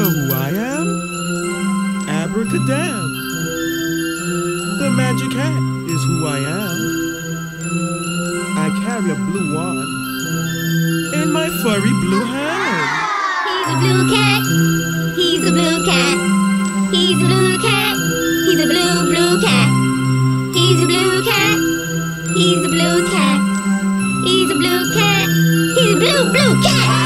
know who I am? Abracadam. The magic hat is who I am. I carry a blue wand in my furry blue hand. He's a blue cat. He's a blue cat. He's a blue cat. He's a blue cat. He's a blue cat. He's a blue cat. He's a blue cat. He's a blue cat.